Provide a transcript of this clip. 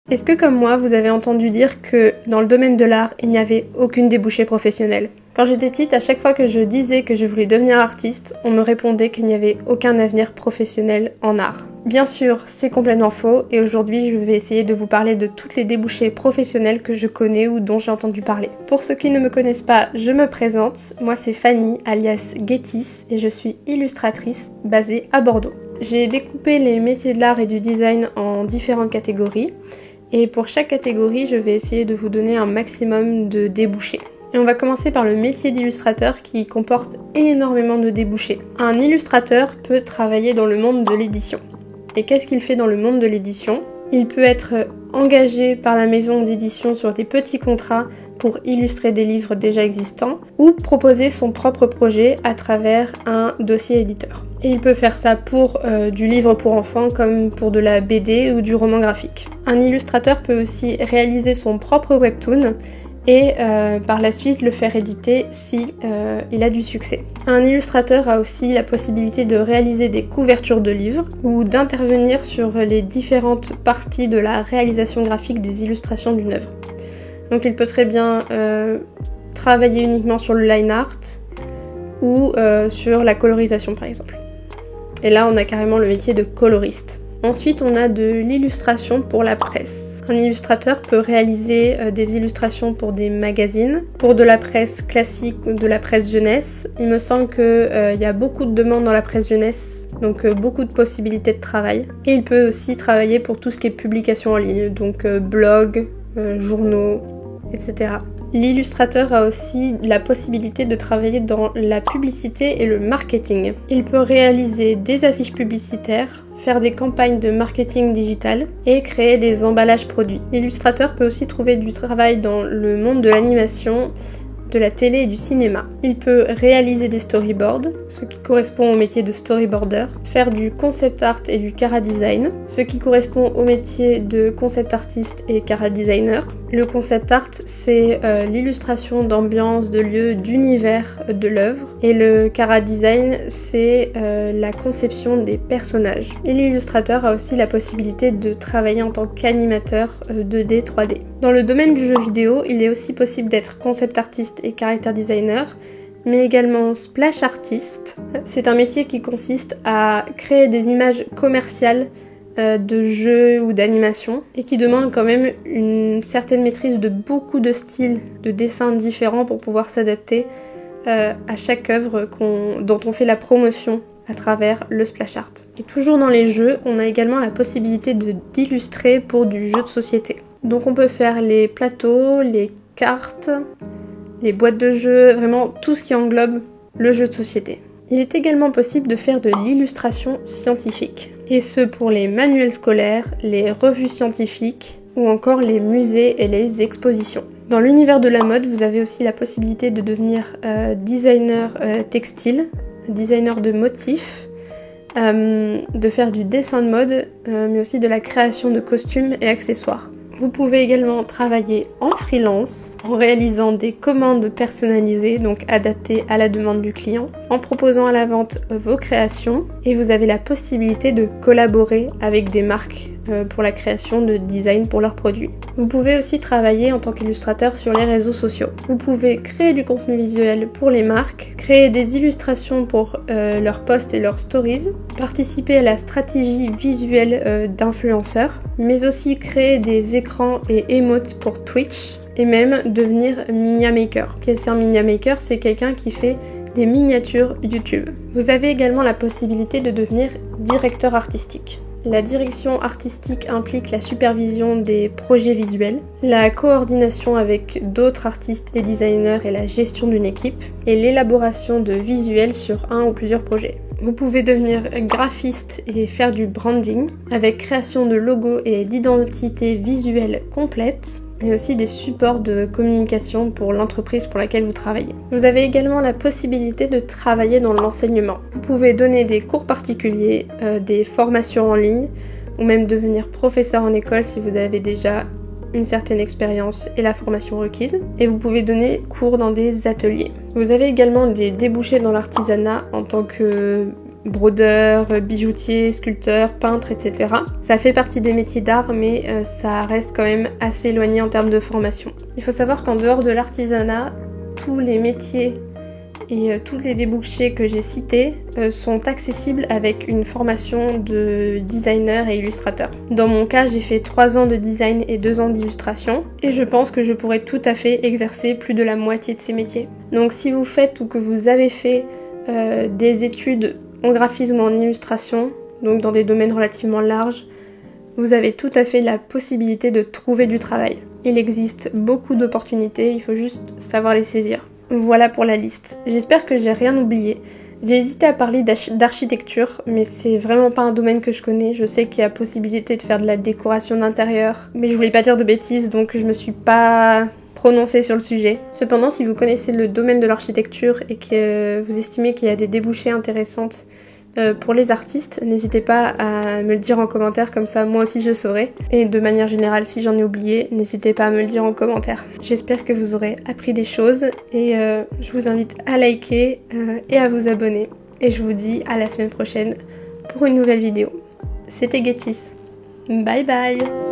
Est-ce que comme moi, vous avez entendu dire que dans le domaine de l'art, il n'y avait aucune débouchée professionnelle? Quand j'étais petite, à chaque fois que je disais que je voulais devenir artiste, on me répondait qu'il n'y avait aucun avenir professionnel en art. Bien sûr, c'est complètement faux et aujourd'hui je vais essayer de vous parler de toutes les débouchés professionnels que je connais ou dont j'ai entendu parler. Pour ceux qui ne me connaissent pas, je me présente, moi c'est Fanny alias Getis et je suis illustratrice basée à Bordeaux. J'ai découpé les métiers de l'art et du design en différentes catégories et pour chaque catégorie je vais essayer de vous donner un maximum de débouchés. Et on va commencer par le métier d'illustrateur qui comporte énormément de débouchés. Un illustrateur peut travailler dans le monde de l'édition. Et qu'est-ce qu'il fait dans le monde de l'édition? Il peut être engagé par la maison d'édition sur des petits contrats pour illustrer des livres déjà existants ou proposer son propre projet à travers un dossier éditeur. Et il peut faire ça pour du livre pour enfants comme pour de la BD ou du roman graphique. Un illustrateur peut aussi réaliser son propre webtoon et par la suite le faire éditer si il a du succès. Un illustrateur a aussi la possibilité de réaliser des couvertures de livres ou d'intervenir sur les différentes parties de la réalisation graphique des illustrations d'une œuvre. Donc il peut très bien travailler uniquement sur le line art ou sur la colorisation par exemple. Et là on a carrément le métier de coloriste. Ensuite on a de l'illustration pour la presse. Un illustrateur peut réaliser des illustrations pour des magazines, pour de la presse classique ou de la presse jeunesse. Il me semble qu'il y a beaucoup de demandes dans la presse jeunesse, donc beaucoup de possibilités de travail. Et il peut aussi travailler pour tout ce qui est publication en ligne, donc blog, journaux, etc. L'illustrateur a aussi la possibilité de travailler dans la publicité et le marketing. Il peut réaliser des affiches publicitaires, faire des campagnes de marketing digital et créer des emballages produits. L'illustrateur peut aussi trouver du travail dans le monde de l'animation, de la télé et du cinéma. Il peut réaliser des storyboards, ce qui correspond au métier de storyboarder, faire du concept art et du chara design, ce qui correspond au métier de concept artiste et chara designer. Le concept art, c'est l'illustration d'ambiance, de lieu, d'univers de l'œuvre, et le chara design, c'est la conception des personnages. Et l'illustrateur a aussi la possibilité de travailler en tant qu'animateur 2D, 3D. Dans le domaine du jeu vidéo, il est aussi possible d'être concept artiste et character designer, mais également splash artist. C'est un métier qui consiste à créer des images commerciales de jeux ou d'animation et qui demande quand même une certaine maîtrise de beaucoup de styles de dessins différents pour pouvoir s'adapter à chaque œuvre dont on fait la promotion à travers le splash art. Et toujours dans les jeux, on a également la possibilité d'illustrer pour du jeu de société. Donc on peut faire les plateaux, les cartes, les boîtes de jeux, vraiment tout ce qui englobe le jeu de société. Il est également possible de faire de l'illustration scientifique, et ce pour les manuels scolaires, les revues scientifiques ou encore les musées et les expositions. Dans l'univers de la mode, vous avez aussi la possibilité de devenir designer textile, designer de motifs, de faire du dessin de mode, mais aussi de la création de costumes et accessoires. Vous pouvez également travailler en freelance, en réalisant des commandes personnalisées, donc adaptées à la demande du client, en proposant à la vente vos créations, et vous avez la possibilité de collaborer avec des marques pour la création de design pour leurs produits. Vous pouvez aussi travailler en tant qu'illustrateur sur les réseaux sociaux. Vous pouvez créer du contenu visuel pour les marques, créer des illustrations pour leurs posts et leurs stories, participer à la stratégie visuelle d'influenceurs, mais aussi créer des écrans et emotes pour Twitch, et même devenir Minia Maker. Qu'est-ce qu'un Minia Maker? C'est quelqu'un qui fait des miniatures YouTube. Vous avez également la possibilité de devenir directeur artistique. La direction artistique implique la supervision des projets visuels, la coordination avec d'autres artistes et designers et la gestion d'une équipe, et l'élaboration de visuels sur un ou plusieurs projets. Vous pouvez devenir graphiste et faire du branding, avec création de logos et d'identité visuelle complète, mais aussi des supports de communication pour l'entreprise pour laquelle vous travaillez. Vous avez également la possibilité de travailler dans l'enseignement. Vous pouvez donner des cours particuliers, des formations en ligne, ou même devenir professeur en école si vous avez déjà une certaine expérience et la formation requise, et vous pouvez donner cours dans des ateliers. Vous avez également des débouchés dans l'artisanat en tant que brodeur, bijoutier, sculpteur, peintre, etc. Ça fait partie des métiers d'art, mais ça reste quand même assez éloigné en termes de formation. Il faut savoir qu'en dehors de l'artisanat, tous les métiers et tous les débouchés que j'ai cités sont accessibles avec une formation de designer et illustrateur. Dans mon cas, j'ai fait 3 ans de design et 2 ans d'illustration et je pense que je pourrais tout à fait exercer plus de la moitié de ces métiers. Donc si vous faites ou que vous avez fait des études en graphisme ou en illustration, donc dans des domaines relativement larges, vous avez tout à fait la possibilité de trouver du travail. Il existe beaucoup d'opportunités, il faut juste savoir les saisir. Voilà pour la liste. J'espère que j'ai rien oublié. J'ai hésité à parler d'architecture, mais c'est vraiment pas un domaine que je connais. Je sais qu'il y a possibilité de faire de la décoration d'intérieur, mais je voulais pas dire de bêtises, donc je me suis pas prononcée sur le sujet. Cependant, si vous connaissez le domaine de l'architecture et que vous estimez qu'il y a des débouchés intéressantes pour les artistes, n'hésitez pas à me le dire en commentaire, comme ça moi aussi je saurai. Et de manière générale, si j'en ai oublié, n'hésitez pas à me le dire en commentaire. J'espère que vous aurez appris des choses et je vous invite à liker et à vous abonner. Et je vous dis à la semaine prochaine pour une nouvelle vidéo. C'était Getis. Bye bye!